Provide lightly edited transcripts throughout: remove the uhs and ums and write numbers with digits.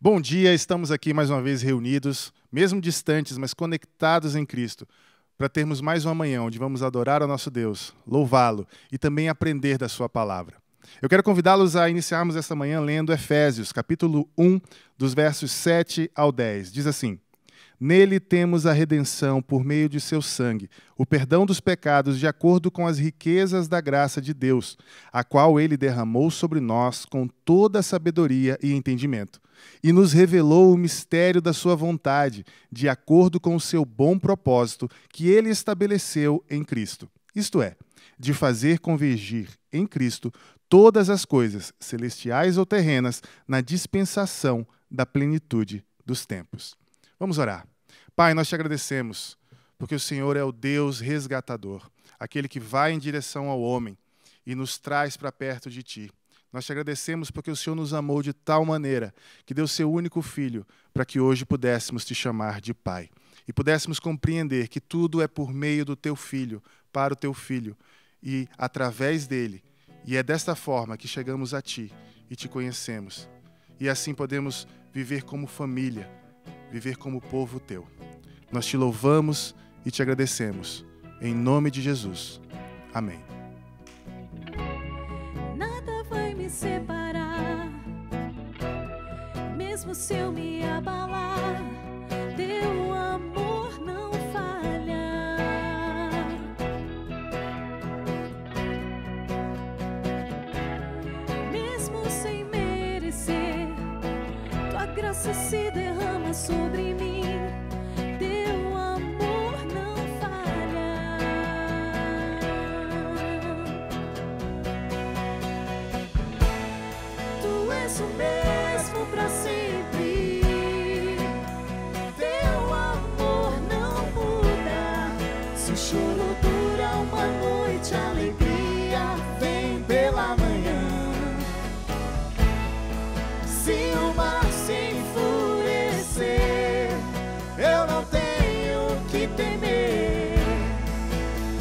Bom dia, estamos aqui mais uma vez reunidos, mesmo distantes, mas conectados em Cristo, para termos mais uma manhã onde vamos adorar ao nosso Deus, louvá-lo e também aprender da sua palavra. Eu quero convidá-los a iniciarmos esta manhã lendo Efésios, capítulo 1, dos versos 7 ao 10. Diz assim: Nele temos a redenção por meio de seu sangue, o perdão dos pecados de acordo com as riquezas da graça de Deus, a qual ele derramou sobre nós com toda a sabedoria e entendimento, e nos revelou o mistério da sua vontade, de acordo com o seu bom propósito que ele estabeleceu em Cristo. Isto é, de fazer convergir em Cristo todas as coisas, celestiais ou terrenas, na dispensação da plenitude dos tempos. Vamos orar. Pai, nós te agradecemos, porque o Senhor é o Deus resgatador, aquele que vai em direção ao homem e nos traz para perto de ti. Nós te agradecemos porque o Senhor nos amou de tal maneira que deu seu único Filho para que hoje pudéssemos te chamar de Pai e pudéssemos compreender que tudo é por meio do teu Filho, para o teu Filho e através dele. E é desta forma que chegamos a ti e te conhecemos. E assim podemos viver como família, viver como povo teu. Nós te louvamos e te agradecemos. Em nome de Jesus. Amém. Nada vai me separar, mesmo se eu me abalar, teu amor não falha. Mesmo sem merecer, tua graça se derrama sobre mim. Teu amor não falha. Tu és o mesmo para sempre. Teu amor não muda. Se o choro dura uma noite, a alegria vem pela manhã. Se o mar se enfurecer, eu não tenho que temer,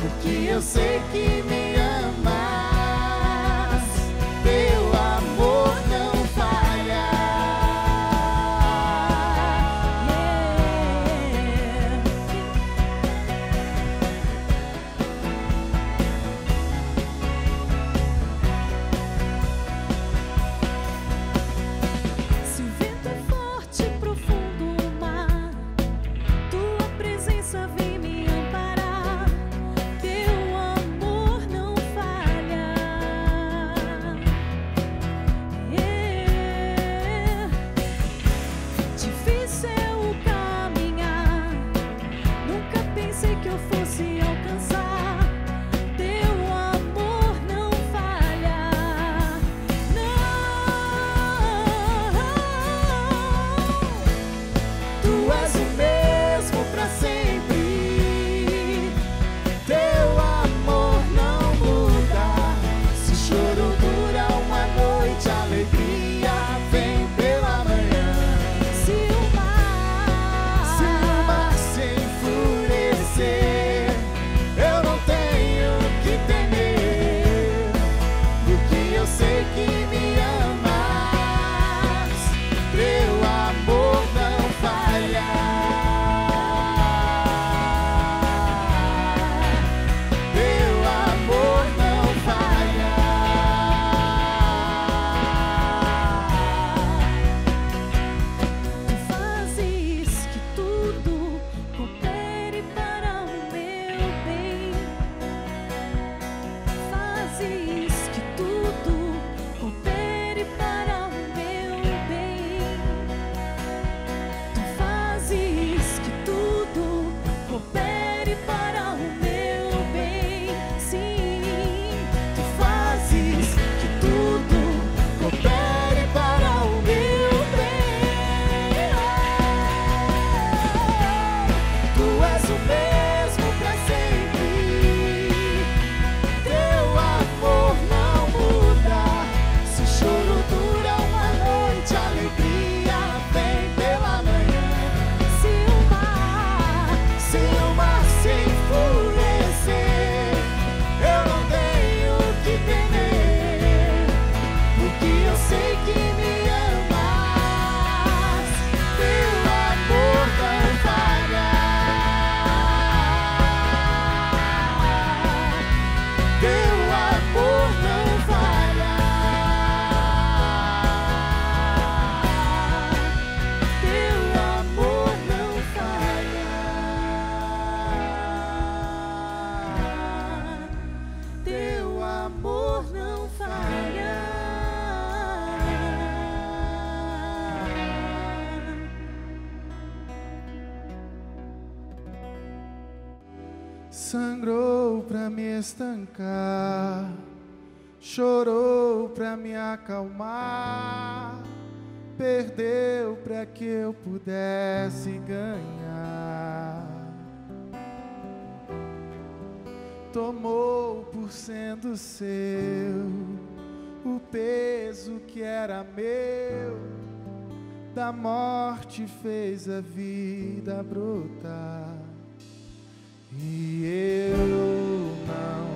porque eu sei que me amas. Teu amor não falha. Se o vento é forte e profundo o mar, tua presença vem me amparar. Teu amor Sangrou pra me estancar, chorou pra me acalmar, perdeu pra que eu pudesse ganhar. Tomou por sendo seu o peso que era meu, da morte fez a vida brotar. E eu não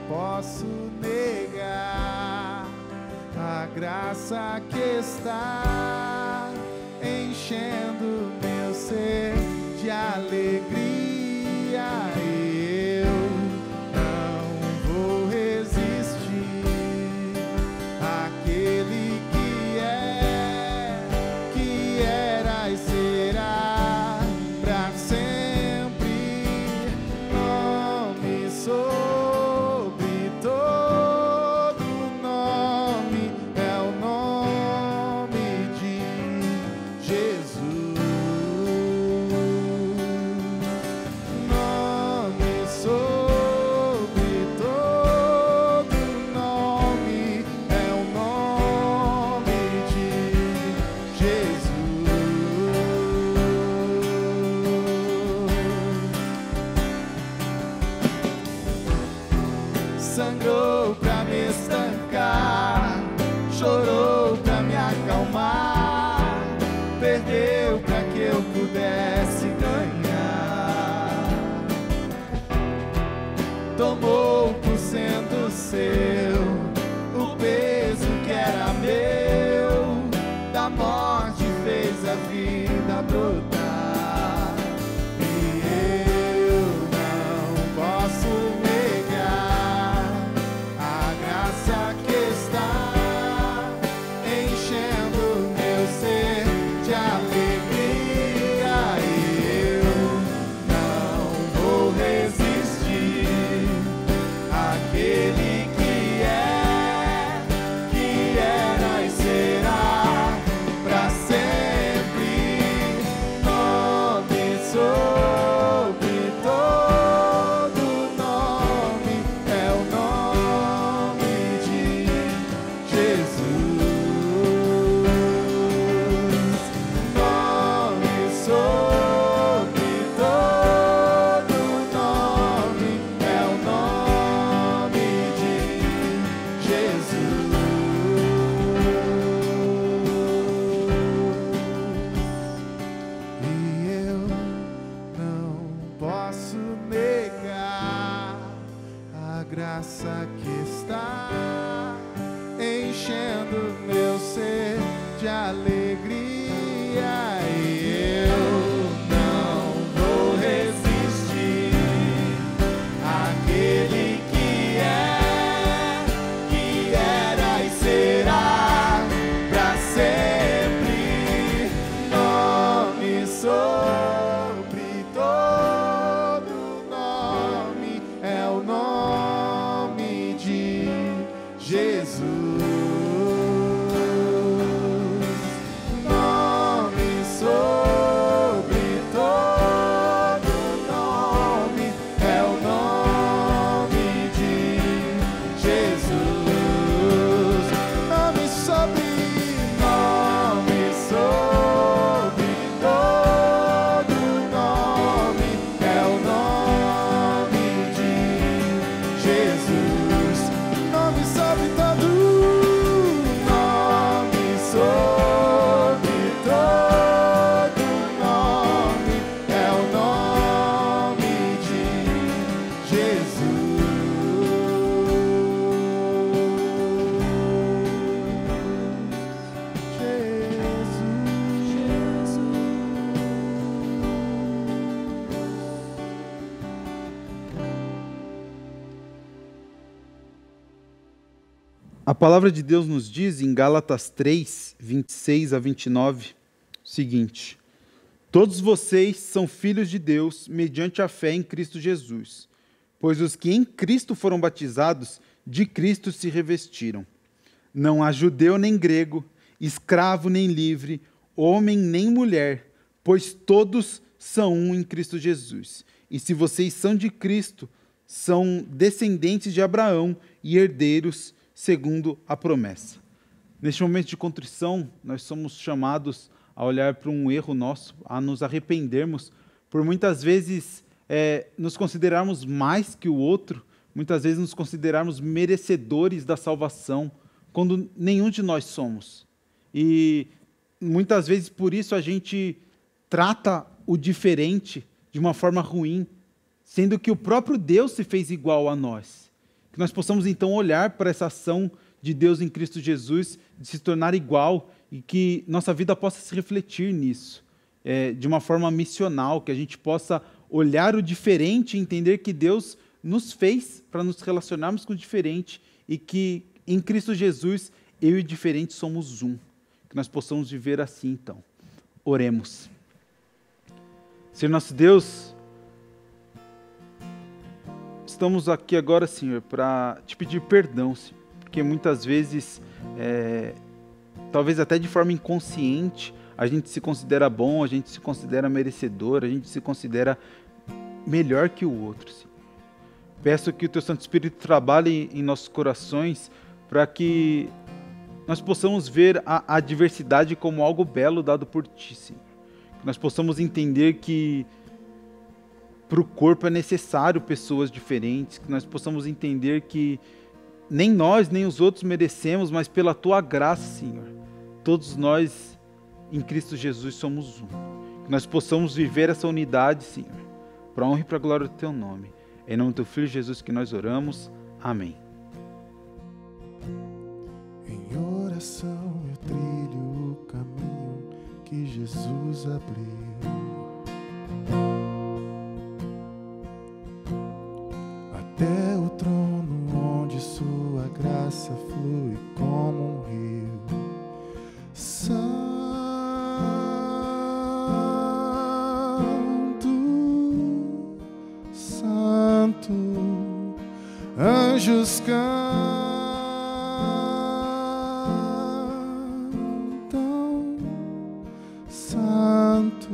posso negar a graça que está enchendo meu ser de alegria. E eu não vou resistir àquele que era e será pra sempre. Nome sobre todo nome é o nome de Jesus. Nome sobre todo nome é o nome de Jesus. Sangrou pra me estancar, chorou pra me acalmar, perdeu pra que eu pudesse ganhar. Tomou por sendo seu o peso que era meu, da morte fez a vida brotar. E eu não posso negar a graça que está enchendo meu ser de alegria. E eu não vou resistir àquele que era e será pra sempre. Nome sobre todo nome é o nome de Jesus. Nome sobre todo nome é o nome de Jesus. E eu não posso negar a graça que está enchendo meu ser de alegria. E eu não vou resistir àquele que era e será pra sempre. Nome sobre todo nome é o nome de Jesus. Nome sobre todo nome é o nome de Jesus. Nome sobre todo nome é o nome de Jesus. Nome sobre todo nome é o nome de Jesus. A palavra de Deus nos diz em Gálatas 3, 26 a 29, o seguinte: todos vocês são filhos de Deus mediante a fé em Cristo Jesus, pois os que em Cristo foram batizados, de Cristo se revestiram. Não há judeu nem grego, escravo nem livre, homem nem mulher, pois todos são um em Cristo Jesus. E se vocês são de Cristo, são descendentes de Abraão e herdeiros segundo a promessa. Neste momento de contrição, nós somos chamados a olhar para um erro nosso, a nos arrependermos, por muitas vezes nos considerarmos mais que o outro, muitas vezes nos considerarmos merecedores da salvação, quando nenhum de nós somos. E muitas vezes por isso a gente trata o diferente de uma forma ruim, sendo que o próprio Deus se fez igual a nós. Que nós possamos então olhar para essa ação de Deus em Cristo Jesus, de se tornar igual, e que nossa vida possa se refletir nisso, de uma forma missional, que a gente possa olhar o diferente e entender que Deus nos fez para nos relacionarmos com o diferente, e que em Cristo Jesus, eu e o diferente somos um. Que nós possamos viver assim então. Oremos. Senhor nosso Deus, estamos aqui agora, Senhor, para te pedir perdão, Senhor, porque muitas vezes, talvez até de forma inconsciente, a gente se considera bom, a gente se considera merecedor, a gente se considera melhor que o outro, Senhor. Peço que o Teu Santo Espírito trabalhe em nossos corações para que nós possamos ver a diversidade como algo belo dado por Ti, Senhor. Que nós possamos entender que para o corpo é necessário pessoas diferentes, que nós possamos entender que nem nós, nem os outros merecemos, mas pela Tua graça, Senhor, todos nós em Cristo Jesus somos um. Que nós possamos viver essa unidade, Senhor, para a honra e para a glória do Teu nome. Em nome do Teu Filho Jesus que nós oramos. Amém. Em oração eu trilho o caminho que Jesus abriu. Até o trono onde Sua graça flui como um rio. Santo, Santo, anjos cantam, Santo.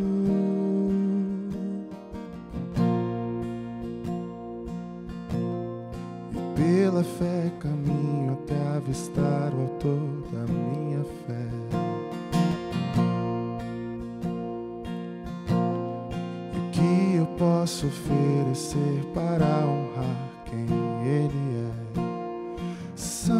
Pela fé caminho até avistar o autor da minha fé. E o que eu posso oferecer para honrar quem Ele é? Santo,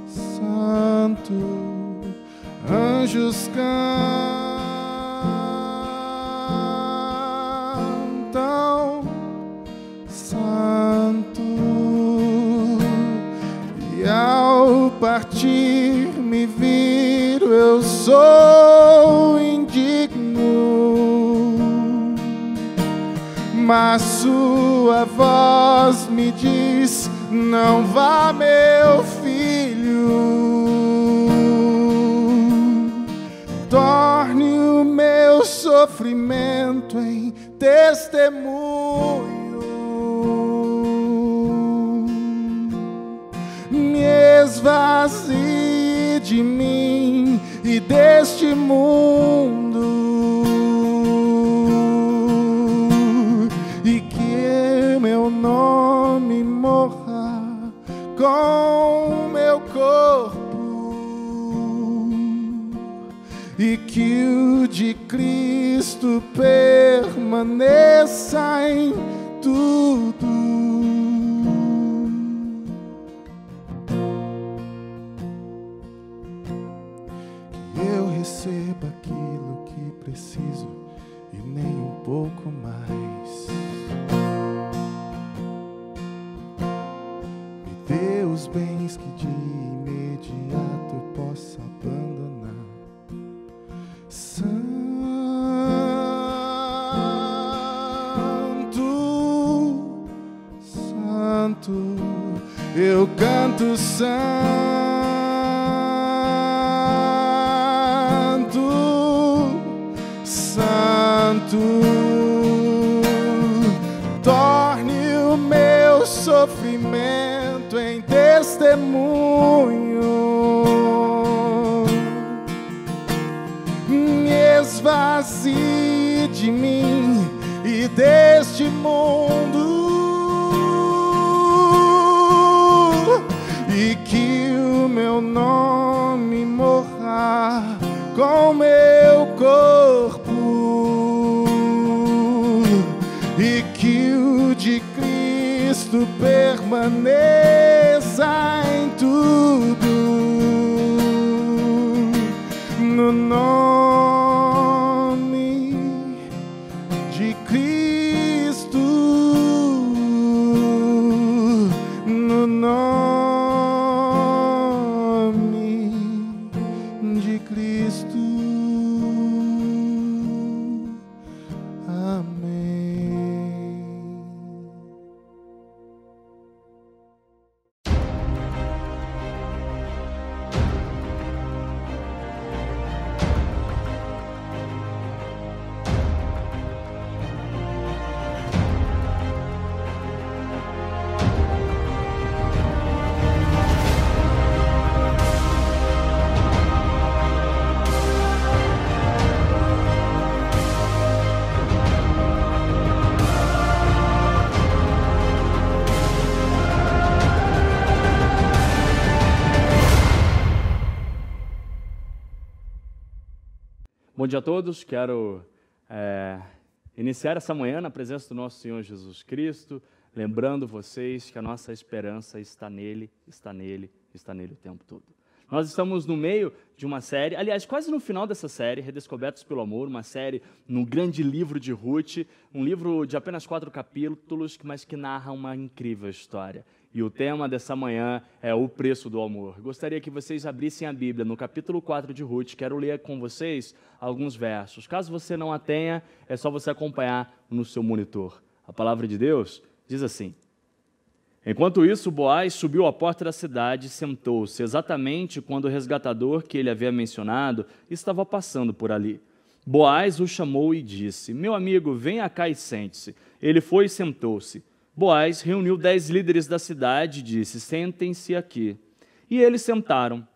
Santo, anjos cantam, Santo. E ao partir me viro, eu sou indigno, mas Sua voz me diz: não vá, meu filho. Torne o meu sofrimento em testemunho. Me esvazie de mim e deste mundo, e que meu nome morra com meu corpo, e que o de Cristo permaneça em tudo. Que eu receba aquilo que preciso e nem um pouco mais. Me dê os bens que de imediato eu possa abandonar. Santo, Santo, eu canto santo, Santo. Torne o meu sofrimento em testemunho. Me esvazie de mim e deste mundo, e que o meu nome morra com meu corpo, e que o de Cristo permaneça em tudo, no nome de Cristo, no nome de Cristo. Amém. Bom dia a todos, quero iniciar essa manhã na presença do nosso Senhor Jesus Cristo, lembrando vocês que a nossa esperança está nele, está nele, está nele o tempo todo. Nós estamos no meio de uma série, aliás, quase no final dessa série, Redescobertos pelo Amor, uma série no grande livro de Ruth, um livro de apenas 4 capítulos, mas que narra uma incrível história. E o tema dessa manhã é o preço do amor. Gostaria que vocês abrissem a Bíblia no capítulo 4 de Ruth. Quero ler com vocês alguns versos. Caso você não a tenha, é só você acompanhar no seu monitor. A palavra de Deus diz assim: Enquanto isso, Boaz subiu à porta da cidade e sentou-se, exatamente quando o resgatador que ele havia mencionado estava passando por ali. Boaz o chamou e disse: Meu amigo, venha cá e sente-se. Ele foi e sentou-se. Boaz reuniu 10 líderes da cidade e disse: Sentem-se aqui. E eles sentaram.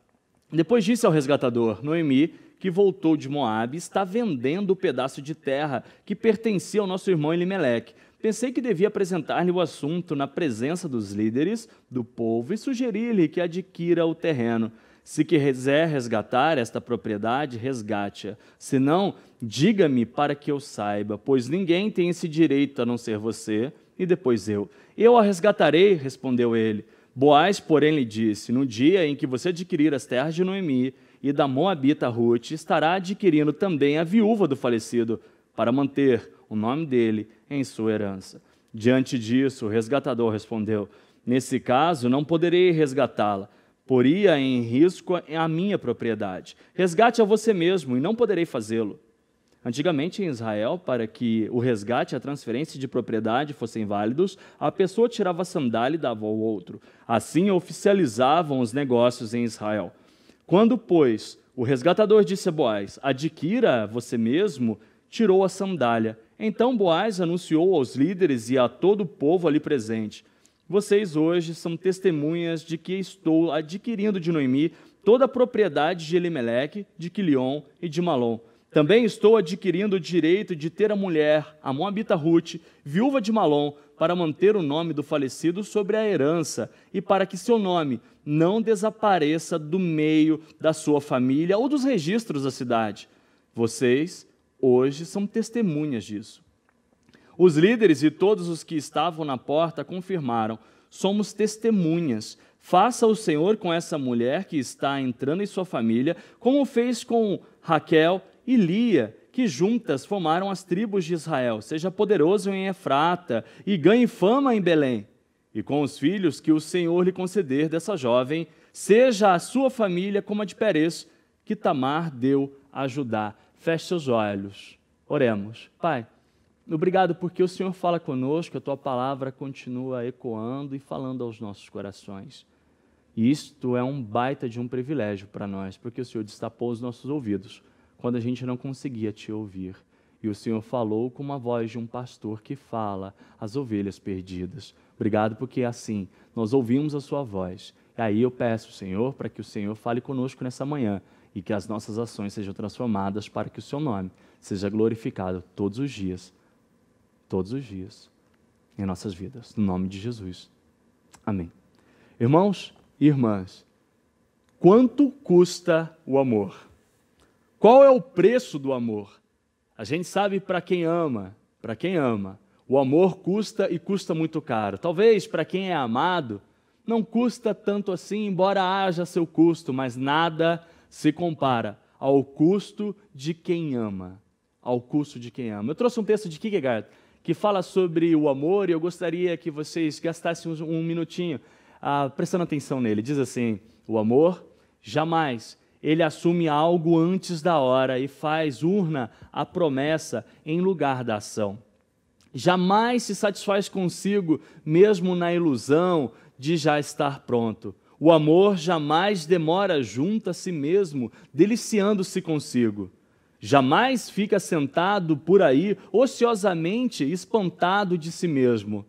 Depois disse ao resgatador: Noemi, que voltou de Moabe, está vendendo o pedaço de terra que pertencia ao nosso irmão Elimeleque. Pensei que devia apresentar-lhe o assunto na presença dos líderes do povo e sugerir-lhe que adquira o terreno. Se quiser resgatar esta propriedade, resgate-a. Se não, diga-me para que eu saiba, pois ninguém tem esse direito a não ser você e depois eu. Eu a resgatarei, respondeu ele. Boaz, porém, lhe disse: No dia em que você adquirir as terras de Noemi e da Moabita Ruth, estará adquirindo também a viúva do falecido, para manter o nome dele em sua herança. Diante disso, o resgatador respondeu: Nesse caso, não poderei resgatá-la, poria em risco a minha propriedade. Resgate a você mesmo, e não poderei fazê-lo. Antigamente, em Israel, para que o resgate e a transferência de propriedade fossem válidos, a pessoa tirava a sandália e dava ao outro. Assim, oficializavam os negócios em Israel. Quando, pois, o resgatador disse a Boaz: Adquira você mesmo, tirou a sandália. Então Boaz anunciou aos líderes e a todo o povo ali presente: Vocês hoje são testemunhas de que estou adquirindo de Noemi toda a propriedade de Elimeleque, de Quilion e de Malom. Também estou adquirindo o direito de ter a mulher, a Moabita Ruth, viúva de Malom, para manter o nome do falecido sobre a herança e para que seu nome não desapareça do meio da sua família ou dos registros da cidade. Vocês hoje são testemunhas disso. Os líderes e todos os que estavam na porta confirmaram: Somos testemunhas. Faça o Senhor com essa mulher que está entrando em sua família, como fez com Raquel e Lia, que juntas formaram as tribos de Israel. Seja poderoso em Efrata e ganhe fama em Belém. E com os filhos que o Senhor lhe conceder dessa jovem, seja a sua família como a de Perez, que Tamar deu a Judá. Feche seus olhos. Oremos. Pai, obrigado porque o Senhor fala conosco, a Tua palavra continua ecoando e falando aos nossos corações. E isto é um baita de um privilégio para nós, porque o Senhor destapou os nossos ouvidos quando a gente não conseguia Te ouvir. E o Senhor falou com uma voz de um pastor que fala às ovelhas perdidas. Obrigado porque assim nós ouvimos a Sua voz. E aí eu peço, Senhor, para que o Senhor fale conosco nessa manhã e que as nossas ações sejam transformadas para que o seu nome seja glorificado todos os dias em nossas vidas, no nome de Jesus. Amém. Irmãos e irmãs, quanto custa o amor? Qual é o preço do amor? A gente sabe para quem ama, o amor custa e custa muito caro. Talvez para quem é amado, não custa tanto assim, embora haja seu custo, mas nada se compara ao custo de quem ama. Eu trouxe um texto de Kierkegaard que fala sobre o amor e eu gostaria que vocês gastassem um minutinho prestando atenção nele. Diz assim: o amor jamais ele assume algo antes da hora e faz urna a promessa em lugar da ação. Jamais se satisfaz consigo, mesmo na ilusão de já estar pronto. O amor jamais demora junto a si mesmo, deliciando-se consigo. Jamais fica sentado por aí, ociosamente espantado de si mesmo.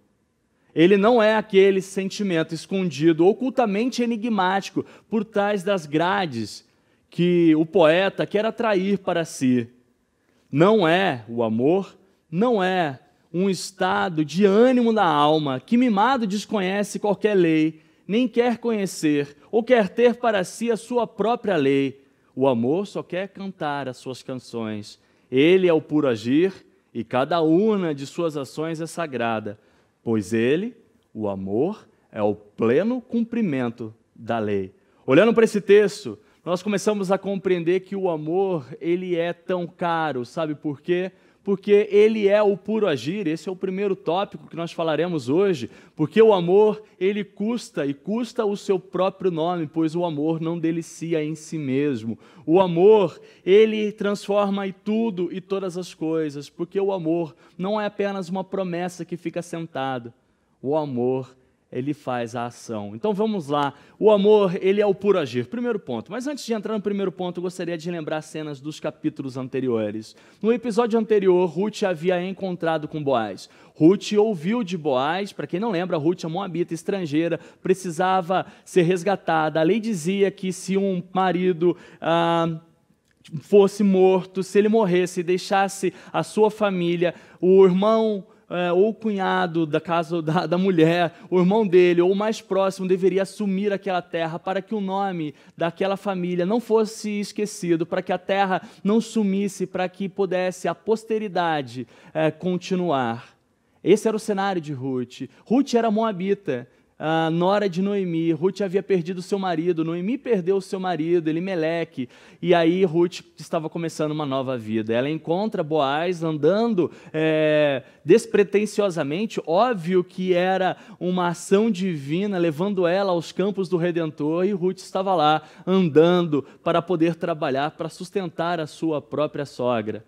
Ele não é aquele sentimento escondido, ocultamente enigmático, por trás das grades que o poeta quer atrair para si. O amor não é um estado de ânimo da alma que mimado desconhece qualquer lei, nem quer conhecer ou quer ter para si a sua própria lei. O amor só quer cantar as suas canções. Ele é o puro agir e cada urna de suas ações é sagrada, pois ele, o amor, é o pleno cumprimento da lei. Olhando para esse texto, nós começamos a compreender que o amor, ele é tão caro, sabe por quê? Porque ele é o puro agir. Esse é o primeiro tópico que nós falaremos hoje, porque o amor, ele custa o seu próprio nome, pois o amor não delicia em si mesmo. O amor, ele transforma tudo e todas as coisas, porque o amor não é apenas uma promessa que fica sentado. O amor, ele faz a ação. Então vamos lá, o amor, ele é o puro agir. Primeiro ponto, mas antes de entrar no primeiro ponto, eu gostaria de lembrar cenas dos capítulos anteriores. No episódio anterior, Ruth havia encontrado com Boaz. Ruth ouviu de Boaz, para quem não lembra, Ruth é moabita estrangeira, precisava ser resgatada. A lei dizia que se um marido fosse morto, se ele morresse e deixasse a sua família, o irmão ou o cunhado da casa da mulher, o irmão dele, ou o mais próximo, deveria assumir aquela terra para que o nome daquela família não fosse esquecido, para que a terra não sumisse, para que pudesse a posteridade continuar. Esse era o cenário de Ruth. Ruth era moabita, nora de Noemi. Ruth havia perdido seu marido, Noemi perdeu seu marido, Elimeleque, e aí Ruth estava começando uma nova vida. Ela encontra Boaz andando despretensiosamente, óbvio que era uma ação divina, levando ela aos campos do Redentor, e Ruth estava lá, andando para poder trabalhar, para sustentar a sua própria sogra.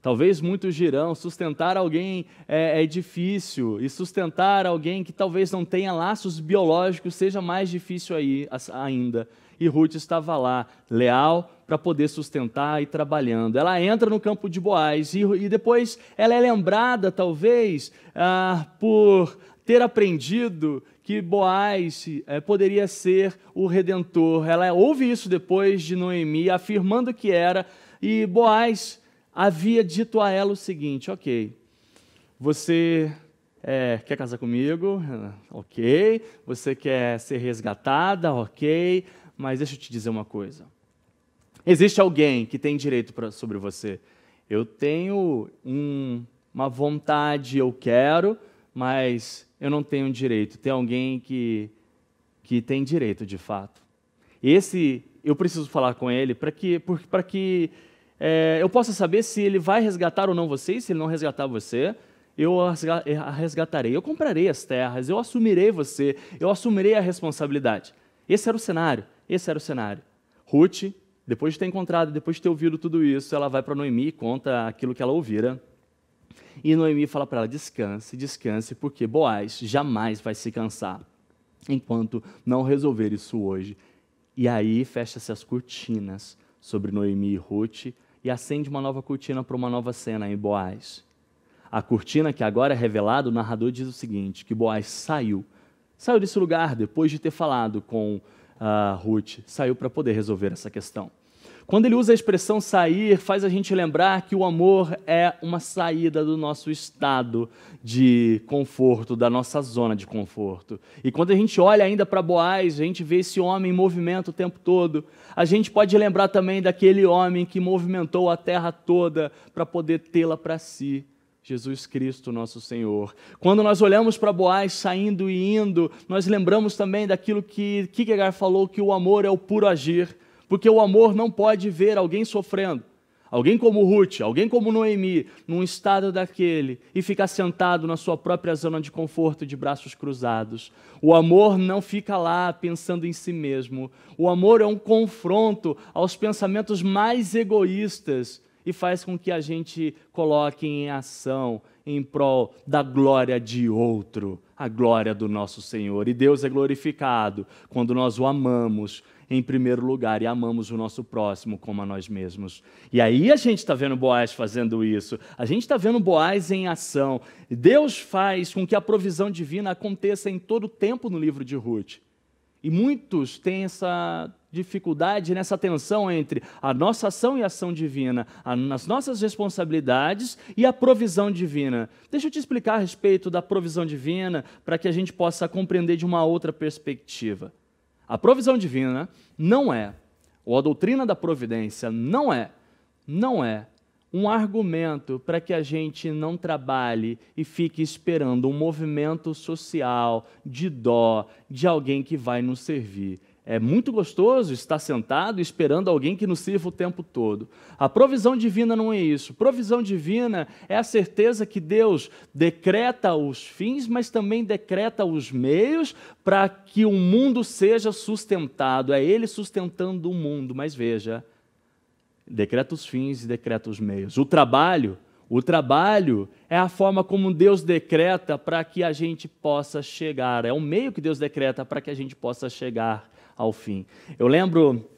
Talvez muitos dirão, sustentar alguém é difícil, e sustentar alguém que talvez não tenha laços biológicos seja mais difícil ainda. E Ruth estava lá, leal, para poder sustentar e trabalhando. Ela entra no campo de Boaz e depois ela é lembrada, talvez, por ter aprendido que Boaz poderia ser o Redentor. Ela ouve isso depois de Noemi, afirmando que era, e Boaz havia dito a ela o seguinte: ok, você quer casar comigo? Ok. Você quer ser resgatada? Ok. Mas deixa eu te dizer uma coisa. Existe alguém que tem direito sobre você. Eu tenho uma vontade, eu quero, mas eu não tenho direito. Tem alguém que tem direito de fato. Eu preciso falar com ele para que eu possa saber se ele vai resgatar ou não você, e se ele não resgatar você, eu a resgatarei. Eu comprarei as terras, eu assumirei você, eu assumirei a responsabilidade. Esse era o cenário. Ruth, depois de ter encontrado, depois de ter ouvido tudo isso, ela vai para Noemi e conta aquilo que ela ouvira. E Noemi fala para ela: descanse, descanse, porque Boaz jamais vai se cansar enquanto não resolver isso hoje. E aí fecha-se as cortinas sobre Noemi e Ruth e acende uma nova cortina para uma nova cena em Boaz. A cortina que agora é revelada, o narrador diz o seguinte, que Boaz saiu desse lugar depois de ter falado com Ruth, saiu para poder resolver essa questão. Quando ele usa a expressão sair, faz a gente lembrar que o amor é uma saída do nosso estado de conforto, da nossa zona de conforto. E quando a gente olha ainda para Boaz, a gente vê esse homem em movimento o tempo todo. A gente pode lembrar também daquele homem que movimentou a terra toda para poder tê-la para si. Jesus Cristo, nosso Senhor. Quando nós olhamos para Boaz saindo e indo, nós lembramos também daquilo que Kierkegaard falou, que o amor é o puro agir, porque o amor não pode ver alguém sofrendo, alguém como Ruth, alguém como Noemi, num estado daquele, e ficar sentado na sua própria zona de conforto, de braços cruzados. O amor não fica lá pensando em si mesmo. O amor é um confronto aos pensamentos mais egoístas, e faz com que a gente coloque em ação em prol da glória de outro, a glória do nosso Senhor. E Deus é glorificado quando nós o amamos em primeiro lugar e amamos o nosso próximo como a nós mesmos. E aí a gente está vendo Boaz fazendo isso, a gente está vendo Boaz em ação. Deus faz com que a provisão divina aconteça em todo o tempo no livro de Ruth. E muitos têm essa dificuldade nessa tensão entre a nossa ação e a ação divina, as nossas responsabilidades e a provisão divina. Deixa eu te explicar a respeito da provisão divina para que a gente possa compreender de uma outra perspectiva. A provisão divina não é, ou a doutrina da providência não é um argumento para que a gente não trabalhe e fique esperando um movimento social de dó de alguém que vai nos servir. É muito gostoso estar sentado esperando alguém que nos sirva o tempo todo. A provisão divina não é isso. Provisão divina é a certeza que Deus decreta os fins, mas também decreta os meios para que o mundo seja sustentado. É Ele sustentando o mundo, mas veja, decreta os fins e decreta os meios. O trabalho é a forma como Deus decreta para que a gente possa chegar. É o meio que Deus decreta para que a gente possa chegar ao fim. Eu lembro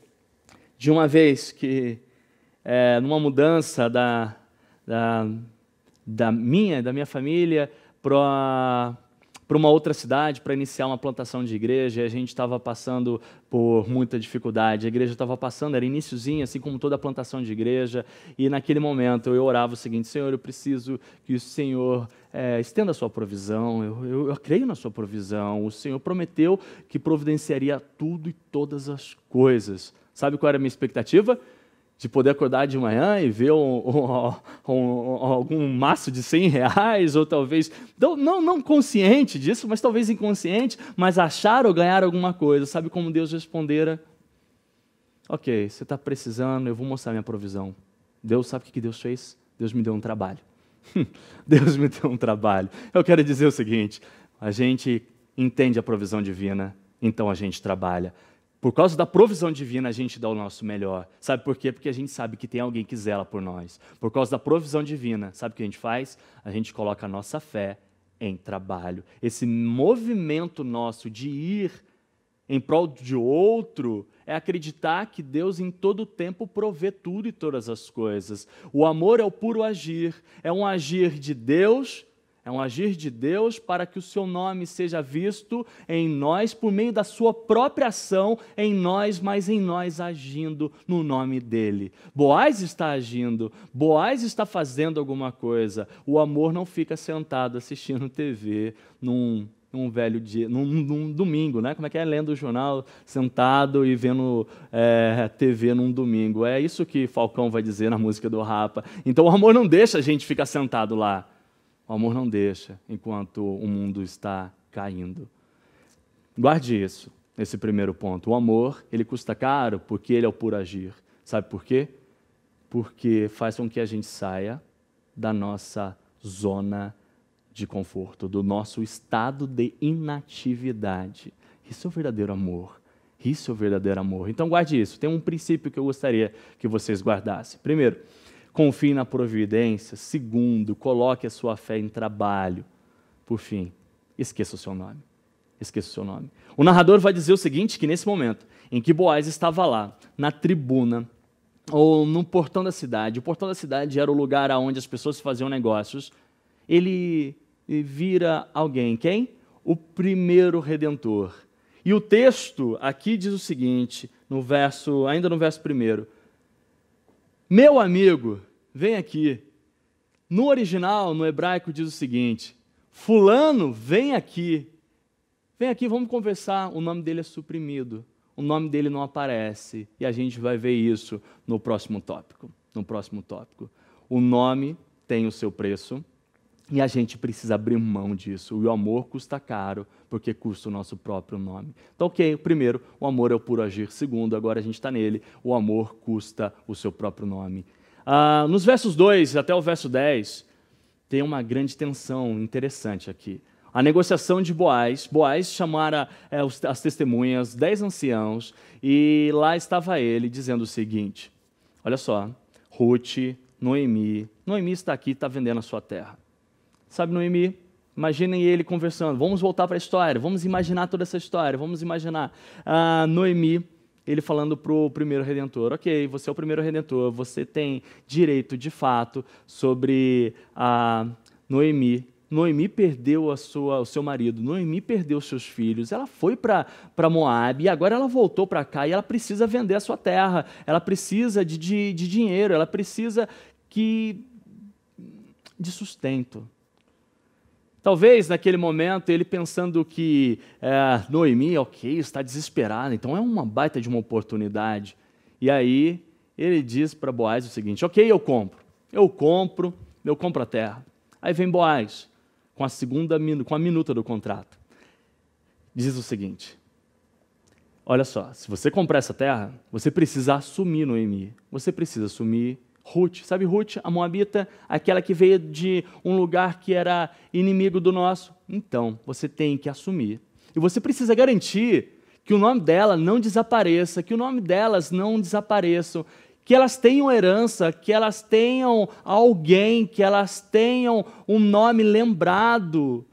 de uma vez que, numa mudança da minha família para uma outra cidade, para iniciar uma plantação de igreja, e a gente estava passando por muita dificuldade. A igreja estava passando, era iniciozinho, assim como toda a plantação de igreja, e naquele momento eu orava o seguinte: Senhor, eu preciso que o Senhor estenda a sua provisão, eu creio na sua provisão, o Senhor prometeu que providenciaria tudo e todas as coisas. Sabe qual era a minha expectativa? De poder acordar de manhã e ver algum maço de R$100, ou talvez, não consciente disso, mas talvez inconsciente, mas achar ou ganhar alguma coisa. Sabe como Deus respondera? Ok, você está precisando, eu vou mostrar minha provisão. Deus, sabe o que Deus fez? Deus me deu um trabalho. Deus me deu um trabalho. Eu quero dizer o seguinte: a gente entende a provisão divina, então a gente trabalha. Por causa da provisão divina, a gente dá o nosso melhor. Sabe por quê? Porque a gente sabe que tem alguém que zela por nós. Por causa da provisão divina, sabe o que a gente faz? A gente coloca a nossa fé em trabalho. Esse movimento nosso de ir em prol de outro é acreditar que Deus em todo o tempo provê tudo e todas as coisas. O amor é o puro agir, é um agir de Deus. É um agir de Deus para que o seu nome seja visto em nós por meio da sua própria ação em nós, mas em nós agindo no nome dele. Boaz está agindo, Boaz está fazendo alguma coisa. O amor não fica sentado assistindo TV num velho dia, num domingo, né? Como é que é? Lendo o jornal, sentado e vendo TV num domingo. É isso que Falcão vai dizer na música do Rapa. Então o amor não deixa a gente ficar sentado lá. O amor não deixa enquanto o mundo está caindo. Guarde isso, esse primeiro ponto. O amor, ele custa caro porque ele é o puro agir. Sabe por quê? Porque faz com que a gente saia da nossa zona de conforto, do nosso estado de inatividade. Isso é o verdadeiro amor. Isso é o verdadeiro amor. Então guarde isso. Tem um princípio que eu gostaria que vocês guardassem. Primeiro, confie na providência. Segundo, coloque a sua fé em trabalho. Por fim, esqueça o seu nome. Esqueça o seu nome. O narrador vai dizer o seguinte, que nesse momento em que Boaz estava lá, na tribuna, ou no portão da cidade, o portão da cidade era o lugar onde as pessoas faziam negócios, ele vira alguém. Quem? O primeiro redentor. E o texto aqui diz o seguinte, ainda no verso 1, Meu amigo, vem aqui. No original, no hebraico, diz o seguinte: fulano, vem aqui. Vem aqui, vamos conversar. O nome dele é suprimido. O nome dele não aparece. E a gente vai ver isso no próximo tópico. No próximo tópico. O nome tem o seu preço e a gente precisa abrir mão disso. O amor custa caro, porque custa o nosso próprio nome. Então, ok, primeiro, o amor é o puro agir. Segundo, agora a gente está nele, o amor custa o seu próprio nome. Nos versos 2 até o verso 10, tem uma grande tensão interessante aqui. A negociação de Boaz chamara as testemunhas, 10 anciãos, e lá estava ele dizendo o seguinte: olha só, Ruth, Noemi está aqui, está vendendo a sua terra. Sabe, Noemi? Imaginem ele conversando. Vamos voltar para a história, vamos imaginar toda essa história, vamos imaginar Noemi, ele falando para o primeiro redentor: ok, você é o primeiro redentor, você tem direito de fato sobre a Noemi. Noemi perdeu o seu marido, Noemi perdeu os seus filhos, ela foi para Moabe e agora ela voltou para cá e ela precisa vender a sua terra, ela precisa de dinheiro, ela precisa de sustento. Talvez naquele momento ele pensando que Noemi, ok, está desesperada, então é uma baita de uma oportunidade. E aí ele diz para Boaz o seguinte: ok, eu compro a terra. Aí vem Boaz com a minuta do contrato. Diz o seguinte: olha só, se você comprar essa terra, você precisa assumir Noemi, você precisa assumir Ruth. Sabe Ruth, a moabita, aquela que veio de um lugar que era inimigo do nosso? Então, você tem que assumir. E você precisa garantir que o nome dela não desapareça, que o nome delas não desapareçam, que elas tenham herança, que elas tenham alguém, que elas tenham um nome lembrado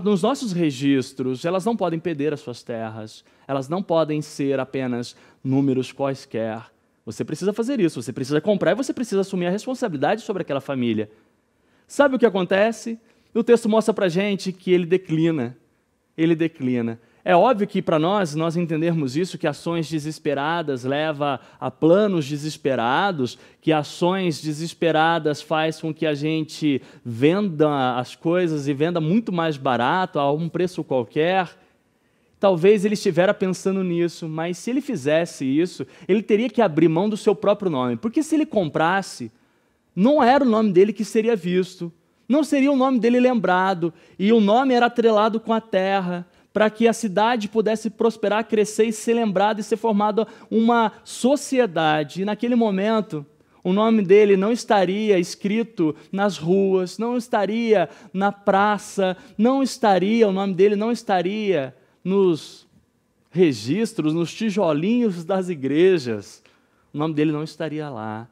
nos nossos registros. Elas não podem perder as suas terras, elas não podem ser apenas números quaisquer. Você precisa fazer isso, você precisa comprar e você precisa assumir a responsabilidade sobre aquela família. Sabe o que acontece? O texto mostra para a gente que ele declina. Ele declina. É óbvio que para nós entendermos isso, que ações desesperadas levam a planos desesperados, que ações desesperadas faz com que a gente venda as coisas e venda muito mais barato, a um preço qualquer. Talvez ele estivesse pensando nisso, mas se ele fizesse isso, ele teria que abrir mão do seu próprio nome, porque se ele comprasse, não era o nome dele que seria visto, não seria o nome dele lembrado, e o nome era atrelado com a terra, para que a cidade pudesse prosperar, crescer e ser lembrada e ser formada uma sociedade. E naquele momento, o nome dele não estaria escrito nas ruas, não estaria na praça, o nome dele não estaria nos registros, nos tijolinhos das igrejas. O nome dele não estaria lá.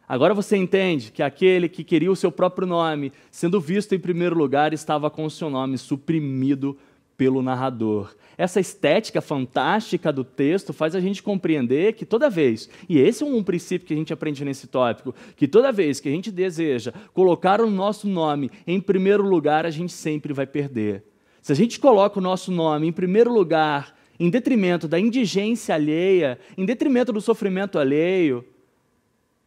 Agora você entende que aquele que queria o seu próprio nome, sendo visto em primeiro lugar, estava com o seu nome suprimido pelo narrador. Essa estética fantástica do texto faz a gente compreender que toda vez, e esse é um princípio que a gente aprende nesse tópico, que toda vez que a gente deseja colocar o nosso nome em primeiro lugar, a gente sempre vai perder. Se a gente coloca o nosso nome em primeiro lugar, em detrimento da indigência alheia, em detrimento do sofrimento alheio,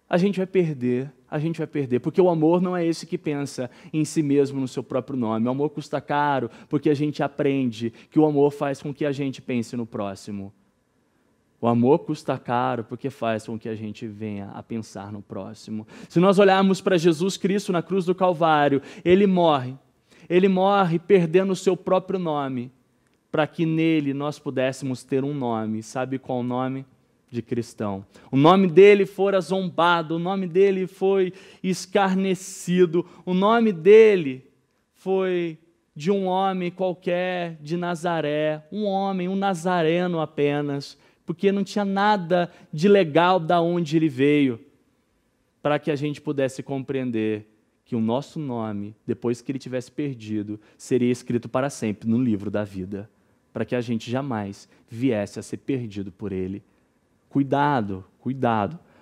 a gente vai perder, porque o amor não é esse que pensa em si mesmo, no seu próprio nome. O amor custa caro, porque a gente aprende que o amor faz com que a gente pense no próximo. O amor custa caro, porque faz com que a gente venha a pensar no próximo. Se nós olharmos para Jesus Cristo na cruz do Calvário, Ele morre perdendo o seu próprio nome, para que nele nós pudéssemos ter um nome. Sabe qual o nome? De cristão. O nome dele fora zombado, o nome dele foi escarnecido, o nome dele foi de um homem qualquer de Nazaré, um nazareno apenas, porque não tinha nada de legal da onde ele veio, para que a gente pudesse compreender que o nosso nome, depois que ele tivesse perdido, seria escrito para sempre no livro da vida, para que a gente jamais viesse a ser perdido por ele. Cuidado,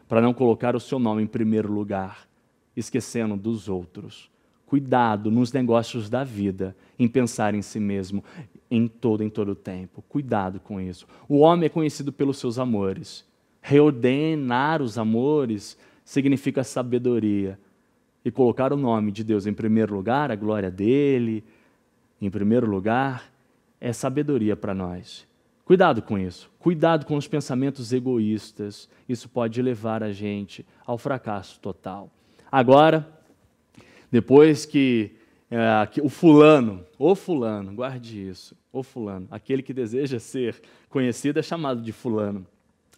para não colocar o seu nome em primeiro lugar, esquecendo dos outros. Cuidado nos negócios da vida, em pensar em si mesmo em todo o tempo. Cuidado com isso. O homem é conhecido pelos seus amores. Reordenar os amores significa sabedoria. E colocar o nome de Deus em primeiro lugar, a glória dele, em primeiro lugar, é sabedoria para nós. Cuidado com isso. Cuidado com os pensamentos egoístas. Isso pode levar a gente ao fracasso total. Agora, depois que o fulano, guarde isso, o fulano, aquele que deseja ser conhecido é chamado de fulano.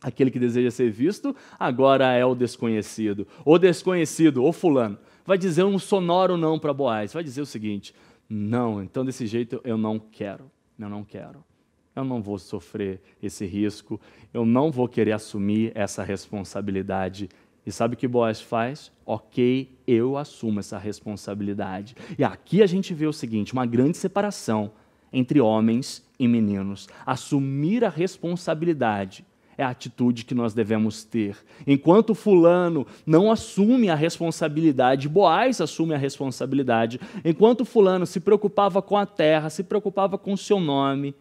Aquele que deseja ser visto, agora é o desconhecido. O desconhecido, o fulano, vai dizer um sonoro não para Boaz. Vai dizer o seguinte: não, então desse jeito eu não quero. Eu não vou sofrer esse risco. Eu não vou querer assumir essa responsabilidade. E sabe o que Boaz faz? Ok, eu assumo essa responsabilidade. E aqui a gente vê o seguinte, uma grande separação entre homens e meninos. Assumir a responsabilidade é a atitude que nós devemos ter. Enquanto fulano não assume a responsabilidade, Boaz assume a responsabilidade. Enquanto fulano se preocupava com a terra, se preocupava com o seu nome,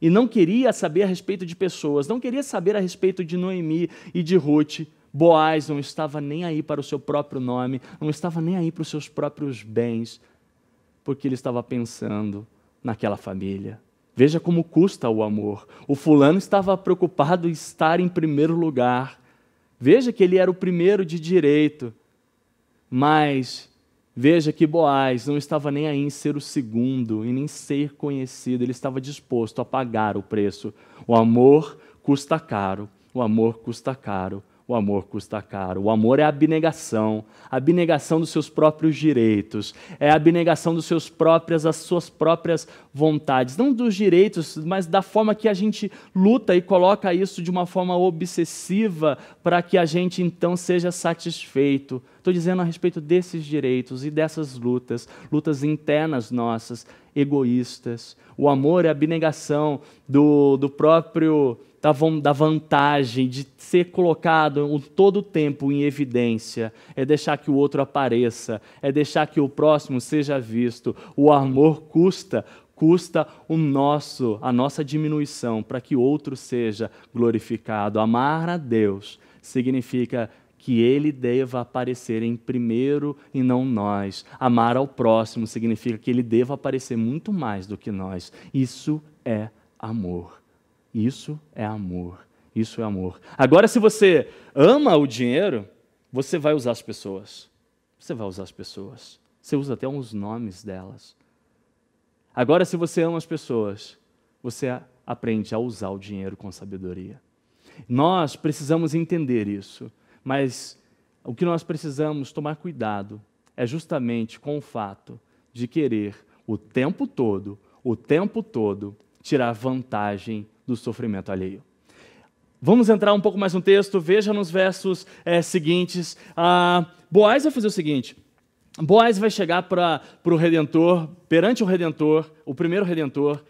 e não queria saber a respeito de pessoas, não queria saber a respeito de Noemi e de Ruth, Boaz não estava nem aí para o seu próprio nome, não estava nem aí para os seus próprios bens, porque ele estava pensando naquela família. Veja como custa o amor. O fulano estava preocupado em estar em primeiro lugar. Veja que ele era o primeiro de direito. Mas veja que Boaz não estava nem aí em ser o segundo e nem ser conhecido. Ele estava disposto a pagar o preço. O amor custa caro. O amor custa caro. O amor custa caro. O amor é a abnegação dos seus próprios direitos, é a abnegação das suas próprias vontades, não dos direitos, mas da forma que a gente luta e coloca isso de uma forma obsessiva para que a gente então seja satisfeito. Estou dizendo a respeito desses direitos e dessas lutas internas nossas, egoístas. O amor é a abnegação do próprio da vantagem de ser colocado todo o tempo em evidência, é deixar que o outro apareça, é deixar que o próximo seja visto. O amor custa a nossa diminuição para que o outro seja glorificado. Amar a Deus significa que Ele deva aparecer em primeiro e não nós. Amar ao próximo significa que Ele deva aparecer muito mais do que nós. Isso é amor. Isso é amor. Isso é amor. Agora, se você ama o dinheiro, você vai usar as pessoas. Você vai usar as pessoas. Você usa até os nomes delas. Agora, se você ama as pessoas, você aprende a usar o dinheiro com sabedoria. Nós precisamos entender isso, mas o que nós precisamos tomar cuidado é justamente com o fato de querer o tempo todo, tirar vantagem do sofrimento alheio. Vamos entrar um pouco mais no texto, veja nos versos seguintes. Boaz vai fazer o seguinte, Boaz vai chegar para o Redentor, perante o Redentor, o primeiro Redentor.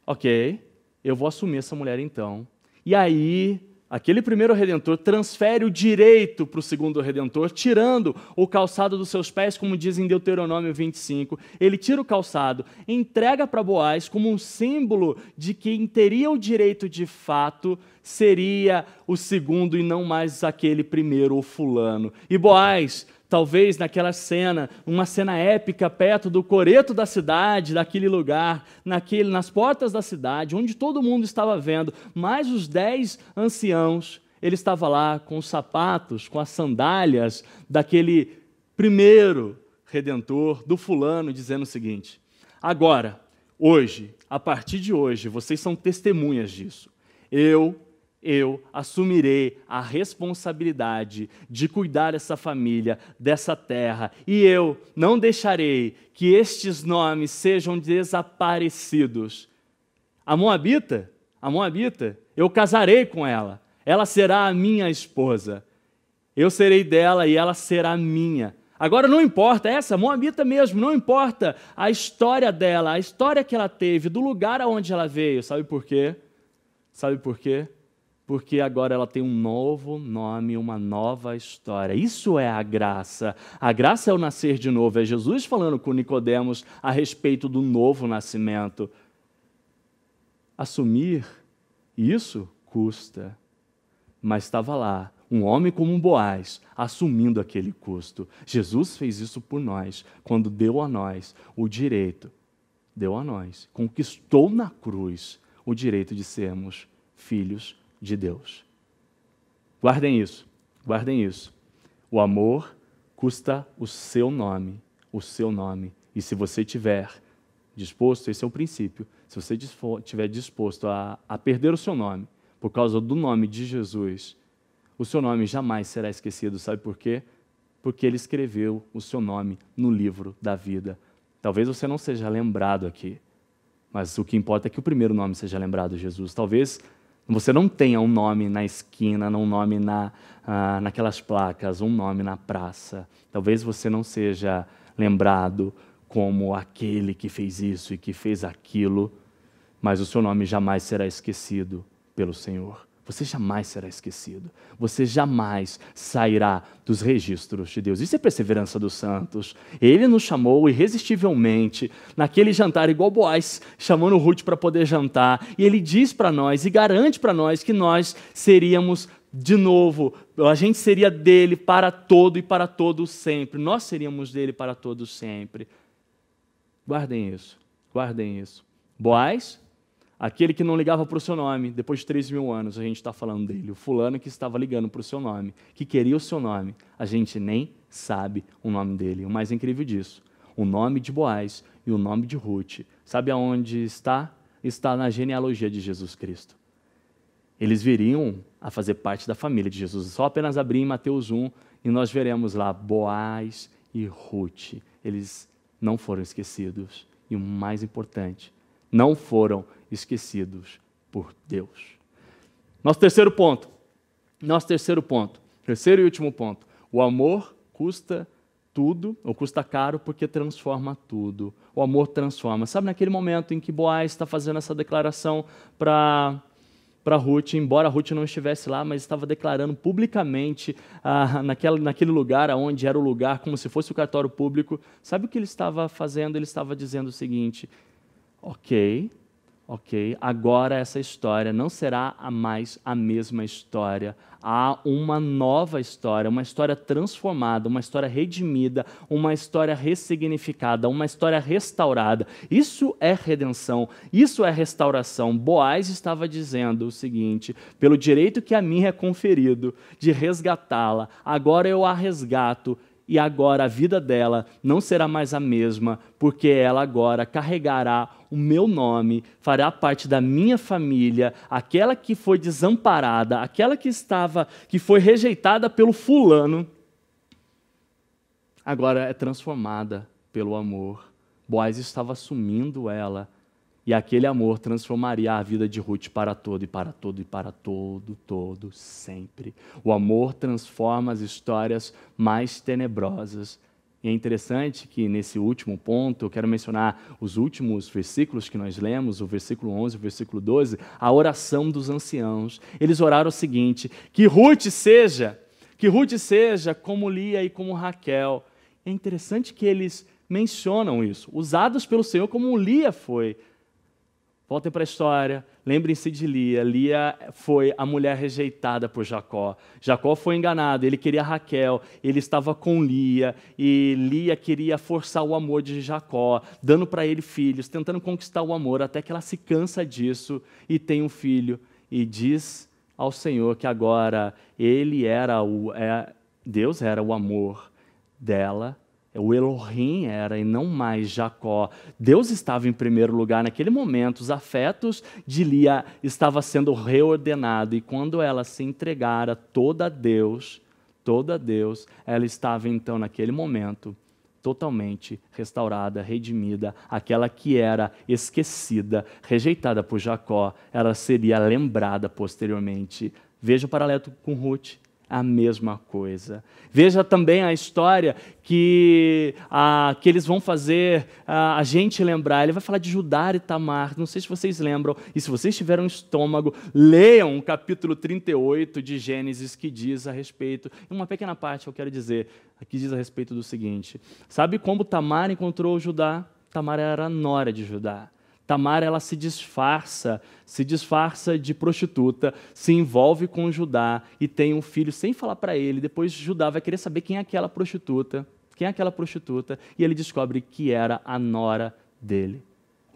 Ok, eu vou assumir essa mulher então. E aí, aquele primeiro Redentor transfere o direito para o segundo Redentor, tirando o calçado dos seus pés, como diz em Deuteronômio 25. Ele tira o calçado, entrega para Boaz como um símbolo de que quem teria o direito de fato seria o segundo e não mais aquele primeiro, o fulano. E Boaz, talvez naquela cena, uma cena épica perto do coreto da cidade, daquele lugar, nas portas da cidade, onde todo mundo estava vendo, mais os 10 anciãos, ele estava lá com os sapatos, com as sandálias daquele primeiro Redentor, do fulano, dizendo o seguinte: agora, hoje, a partir de hoje, vocês são testemunhas disso. Eu assumirei a responsabilidade de cuidar dessa família, dessa terra, e eu não deixarei que estes nomes sejam desaparecidos. A Moabita, eu casarei com ela, ela será a minha esposa, eu serei dela e ela será minha. Agora não importa, essa Moabita mesmo, não importa a história dela, a história que ela teve, do lugar aonde ela veio, sabe por quê? Porque agora ela tem um novo nome, uma nova história. Isso é a graça. A graça é o nascer de novo. É Jesus falando com Nicodemos a respeito do novo nascimento. Assumir isso custa. Mas estava lá Um homem como um Boaz, assumindo aquele custo. Jesus fez isso por nós, quando deu a nós o direito, conquistou na cruz o direito de sermos filhos de Deus. Guardem isso. O amor custa o seu nome. E se você tiver disposto, esse é o princípio, se você estiver disposto a perder o seu nome por causa do nome de Jesus, o seu nome jamais será esquecido. Sabe por quê? Porque ele escreveu o seu nome no livro da vida. Talvez você não seja lembrado aqui, mas o que importa é que o primeiro nome seja lembrado, Jesus. Talvez você não tenha um nome na esquina, um nome naquelas placas, um nome na praça. Talvez você não seja lembrado como aquele que fez isso e que fez aquilo, mas o seu nome jamais será esquecido pelo Senhor. Você jamais será esquecido. Você jamais sairá dos registros de Deus. Isso é perseverança dos santos. Ele nos chamou irresistivelmente naquele jantar, igual Boaz, chamando Ruth para poder jantar. E ele diz para nós e garante para nós que nós seríamos, de novo, a gente seria dele para todo e para todos sempre. Nós seríamos dele para todos sempre. Guardem isso. Boaz, aquele que não ligava para o seu nome, depois de 3.000 anos, a gente está falando dele. O fulano que estava ligando para o seu nome, que queria o seu nome, a gente nem sabe o nome dele. O mais incrível disso, o nome de Boaz e o nome de Ruth, sabe aonde está? Está na genealogia de Jesus Cristo. Eles viriam a fazer parte da família de Jesus. Só apenas abrir em Mateus 1 e nós veremos lá Boaz e Ruth. Eles não foram esquecidos. E o mais importante, não foram esquecidos por Deus. Nosso terceiro e último ponto. O amor custa tudo, ou custa caro, porque transforma tudo. O amor transforma. Sabe, naquele momento em que Boaz está fazendo essa declaração para Ruth, embora Ruth não estivesse lá, mas estava declarando publicamente naquele lugar, onde era o lugar, como se fosse o cartório público. Sabe o que ele estava fazendo? Ele estava dizendo o seguinte: ok, agora essa história não será mais a mesma história. Há uma nova história, uma história transformada, uma história redimida, uma história ressignificada, uma história restaurada. Isso é redenção, isso é restauração. Boaz estava dizendo o seguinte: pelo direito que a mim é conferido de resgatá-la, agora eu a resgato. E agora a vida dela não será mais a mesma, porque ela agora carregará o meu nome, fará parte da minha família, aquela que foi desamparada, aquela que foi rejeitada pelo fulano, agora é transformada pelo amor. Boaz estava assumindo ela, e aquele amor transformaria a vida de Ruth para todo, sempre. O amor transforma as histórias mais tenebrosas. E é interessante que nesse último ponto, eu quero mencionar os últimos versículos que nós lemos, o versículo 11 e o versículo 12, a oração dos anciãos. Eles oraram o seguinte: que Ruth seja como Lia e como Raquel. É interessante que eles mencionam isso, usados pelo Senhor como Lia foi. Voltem para a história, lembrem-se de Lia. Lia foi a mulher rejeitada por Jacó. Jacó foi enganado, ele queria Raquel, ele estava com Lia, e Lia queria forçar o amor de Jacó, dando para ele filhos, tentando conquistar o amor, até que ela se cansa disso e tem um filho, e diz ao Senhor que agora Deus era o amor dela, o Elohim era, e não mais Jacó. Deus estava em primeiro lugar naquele momento. Os afetos de Lia estavam sendo reordenados. E quando ela se entregara toda a Deus, ela estava então naquele momento totalmente restaurada, redimida. Aquela que era esquecida, rejeitada por Jacó, ela seria lembrada posteriormente. Veja o paralelo com Ruth. A mesma coisa. Veja também a história que eles vão fazer a gente lembrar. Ele vai falar de Judá e Tamar. Não sei se vocês lembram. E se vocês tiverem um estômago, leiam o capítulo 38 de Gênesis, que diz a respeito. Uma pequena parte eu quero dizer, que diz a respeito do seguinte: sabe como Tamar encontrou Judá? Tamar era a nora de Judá. Tamar, ela se disfarça de prostituta, se envolve com Judá e tem um filho sem falar para ele. Depois Judá vai querer saber quem é aquela prostituta, e ele descobre que era a nora dele.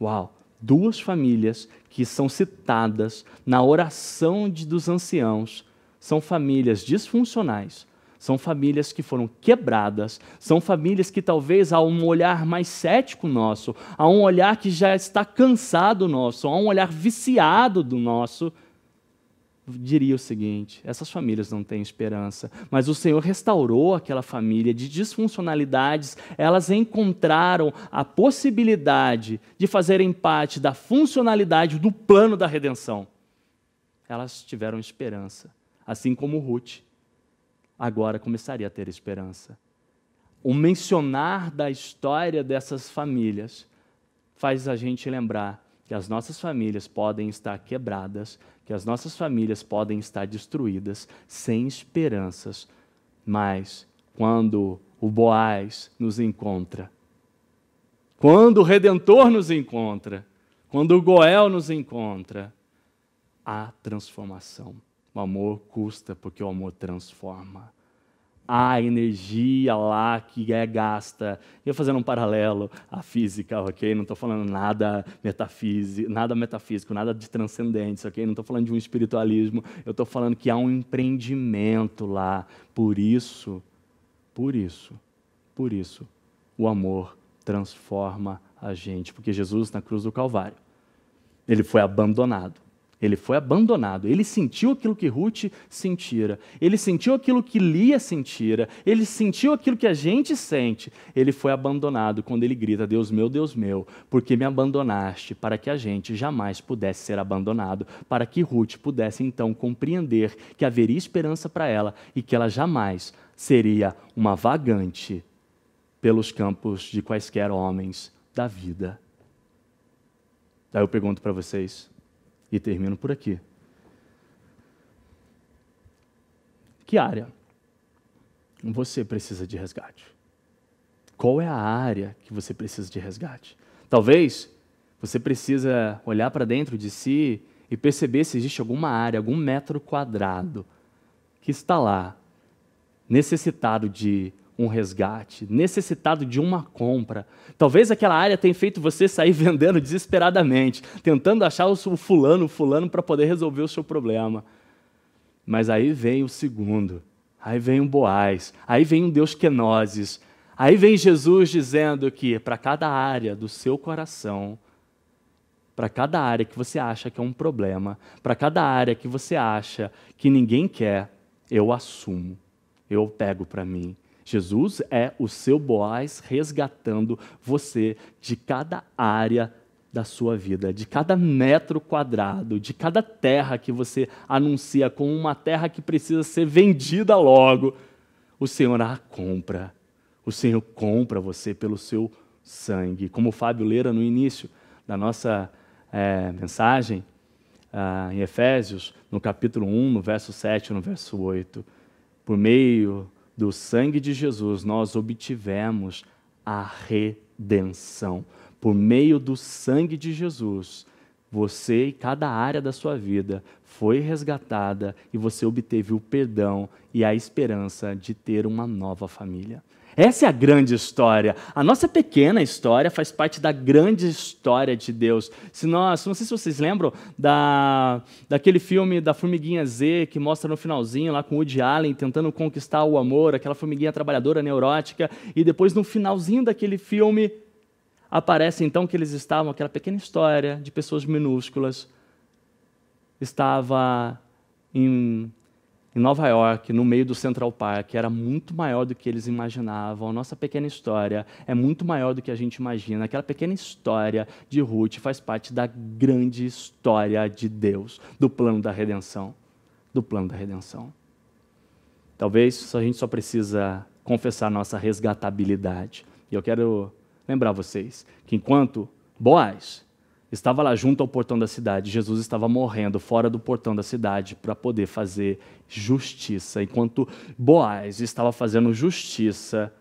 Uau! Duas famílias que são citadas na oração dos anciãos são famílias disfuncionais, são famílias que foram quebradas, são famílias que talvez há um olhar mais cético nosso, há um olhar que já está cansado nosso, há um olhar viciado do nosso, diria o seguinte: essas famílias não têm esperança, mas o Senhor restaurou aquela família de disfuncionalidades, elas encontraram a possibilidade de fazerem parte da funcionalidade do plano da redenção. Elas tiveram esperança, assim como Ruth agora começaria a ter esperança. O mencionar da história dessas famílias faz a gente lembrar que as nossas famílias podem estar quebradas, que as nossas famílias podem estar destruídas, sem esperanças, mas quando o Boaz nos encontra, quando o Redentor nos encontra, quando o Goel nos encontra, há transformação. O amor custa porque o amor transforma. Há energia lá que é gasta. Eu fazendo um paralelo à física, ok? Não estou falando nada metafísico, nada de transcendente, ok? Não estou falando de um espiritualismo. Eu estou falando que há um empreendimento lá. Por isso, o amor transforma a gente. Porque Jesus, na cruz do Calvário, ele foi abandonado. Ele sentiu aquilo que Ruth sentira, ele sentiu aquilo que Lia sentira, ele sentiu aquilo que a gente sente. Ele foi abandonado quando ele grita: Deus meu, por que me abandonaste? Para que a gente jamais pudesse ser abandonado, para que Ruth pudesse então compreender que haveria esperança para ela e que ela jamais seria uma vagante pelos campos de quaisquer homens da vida. Daí eu pergunto para vocês, e termino por aqui: que área você precisa de resgate? Qual é a área que você precisa de resgate? Talvez você precisa olhar para dentro de si e perceber se existe alguma área, algum metro quadrado que está lá, necessitado de um resgate, necessitado de uma compra. Talvez aquela área tenha feito você sair vendendo desesperadamente, tentando achar o fulano para poder resolver o seu problema. Mas aí vem o segundo, aí vem um Boaz, aí vem um Deus Kenoses, aí vem Jesus dizendo que para cada área do seu coração, para cada área que você acha que é um problema, para cada área que você acha que ninguém quer, eu assumo, eu pego para mim. Jesus é o seu Boaz resgatando você de cada área da sua vida, de cada metro quadrado, de cada terra que você anuncia como uma terra que precisa ser vendida logo. O Senhor a compra. O Senhor compra você pelo seu sangue. Como o Fábio lera no início da nossa mensagem, em Efésios, no capítulo 1, no verso 7, no verso 8, por meio do sangue de Jesus, nós obtivemos a redenção. Por meio do sangue de Jesus, você e cada área da sua vida foi resgatada e você obteve o perdão e a esperança de ter uma nova família. Essa é a grande história. A nossa pequena história faz parte da grande história de Deus. Não sei se vocês lembram daquele filme da Formiguinha Z, que mostra no finalzinho, lá com o Woody Allen, tentando conquistar o amor, aquela formiguinha trabalhadora, neurótica, e depois no finalzinho daquele filme, aparece então que eles estavam, aquela pequena história de pessoas minúsculas, estava em Nova York, no meio do Central Park, era muito maior do que eles imaginavam. A nossa pequena história é muito maior do que a gente imagina. Aquela pequena história de Ruth faz parte da grande história de Deus, do plano da redenção. Do plano da redenção. Talvez a gente só precisa confessar nossa resgatabilidade. E eu quero lembrar vocês que enquanto Boaz estava lá junto ao portão da cidade, Jesus estava morrendo fora do portão da cidade para poder fazer justiça. Enquanto Boaz estava fazendo justiça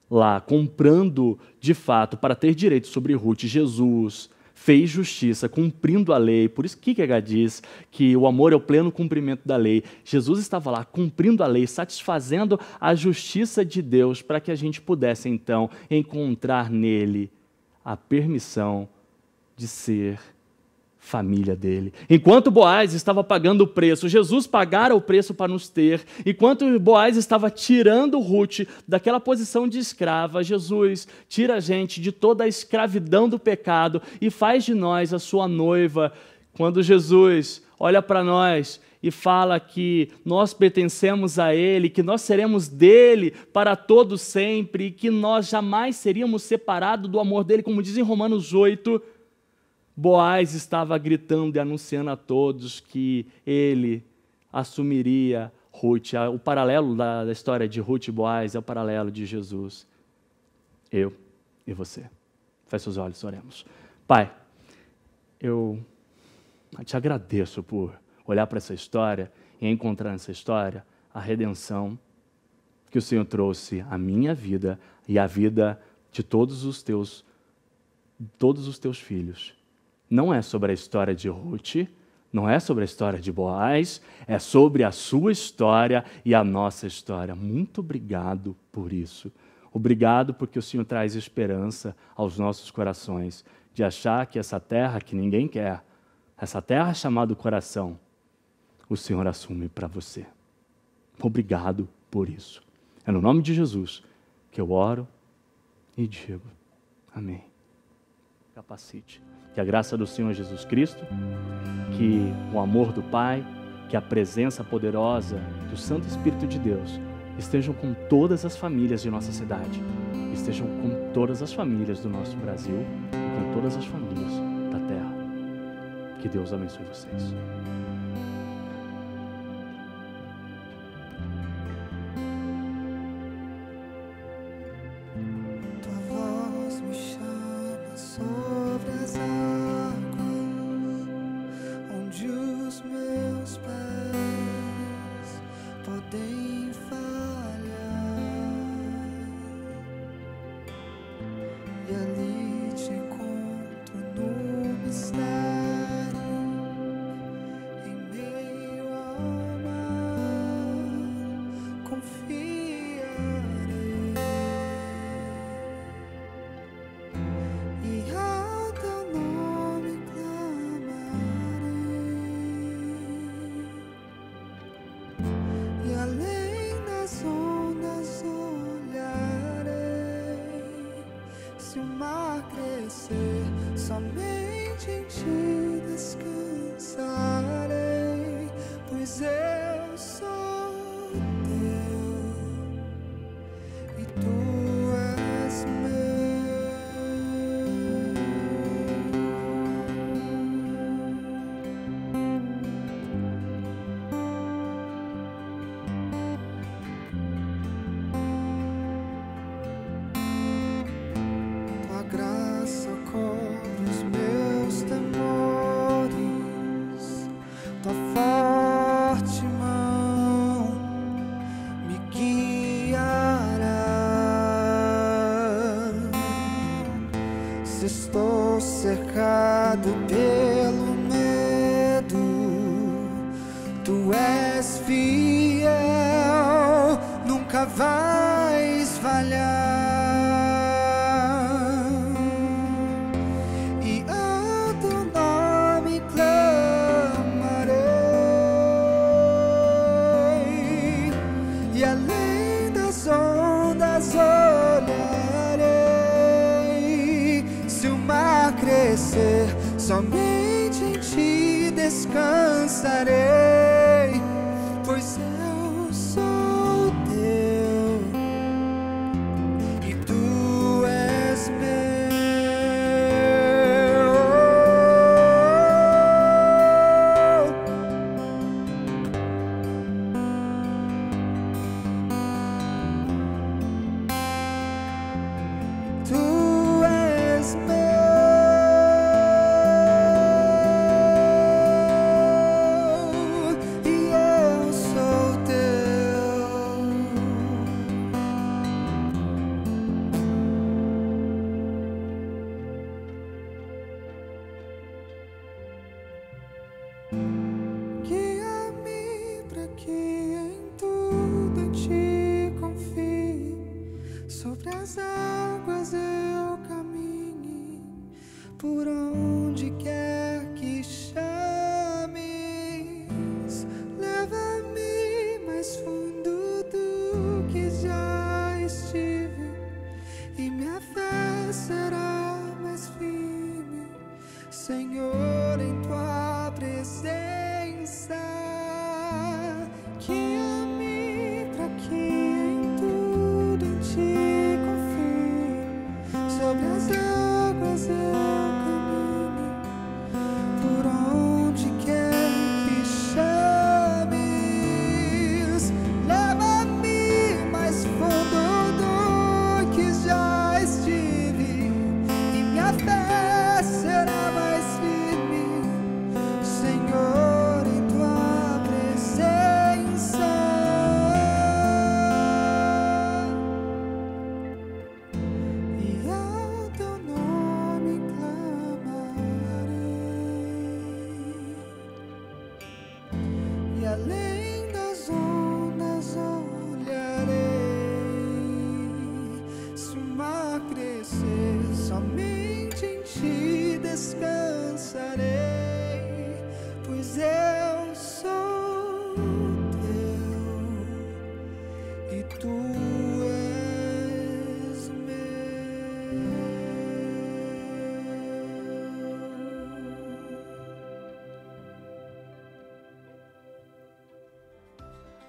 lá, comprando de fato para ter direito sobre Ruth, Jesus fez justiça, cumprindo a lei. Por isso que Kierkegaard diz que o amor é o pleno cumprimento da lei. Jesus estava lá cumprindo a lei, satisfazendo a justiça de Deus para que a gente pudesse, então, encontrar nele a permissão de ser família dele. Enquanto Boaz estava pagando o preço, Jesus pagara o preço para nos ter. Enquanto Boaz estava tirando Ruth daquela posição de escrava, Jesus tira a gente de toda a escravidão do pecado e faz de nós a sua noiva. Quando Jesus olha para nós e fala que nós pertencemos a Ele, que nós seremos dele para todo sempre e que nós jamais seríamos separados do amor dele, como diz em Romanos 8, Boaz estava gritando e anunciando a todos que ele assumiria Ruth. O paralelo da história de Ruth e Boaz é o paralelo de Jesus. Eu e você. Feche os olhos, oremos. Pai, eu te agradeço por olhar para essa história e encontrar nessa história a redenção que o Senhor trouxe à minha vida e à vida de todos os teus filhos. Não é sobre a história de Ruth, não é sobre a história de Boaz, é sobre a sua história e a nossa história. Muito obrigado por isso. Obrigado porque o Senhor traz esperança aos nossos corações, de achar que essa terra que ninguém quer, essa terra chamada coração, o Senhor assume para você. Obrigado por isso. É no nome de Jesus que eu oro e digo amém. Capacite. Que a graça do Senhor Jesus Cristo, que o amor do Pai, que a presença poderosa do Santo Espírito de Deus estejam com todas as famílias de nossa cidade, estejam com todas as famílias do nosso Brasil e com todas as famílias da terra. Que Deus abençoe vocês. Somente em ti descansarei, pois eu sou teu e tu és meu. Tua graça cobre os meus temores, tua forte mão me guiará. Se estou cercado pelo medo, tu és fiel, nunca vais falhar. E além das ondas olharei. Se o mar crescer, somente em ti descansarei, pois eu sou teu e tu és meu.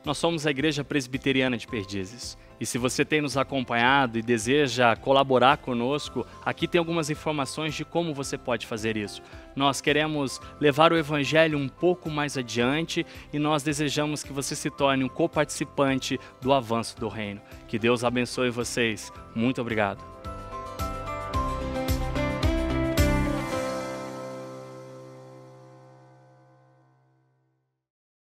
Nós somos a Igreja Presbiteriana de Perdizes. E se você tem nos acompanhado e deseja colaborar conosco, aqui tem algumas informações de como você pode fazer isso. Nós queremos levar o Evangelho um pouco mais adiante e nós desejamos que você se torne um coparticipante do avanço do reino. Que Deus abençoe vocês. Muito obrigado.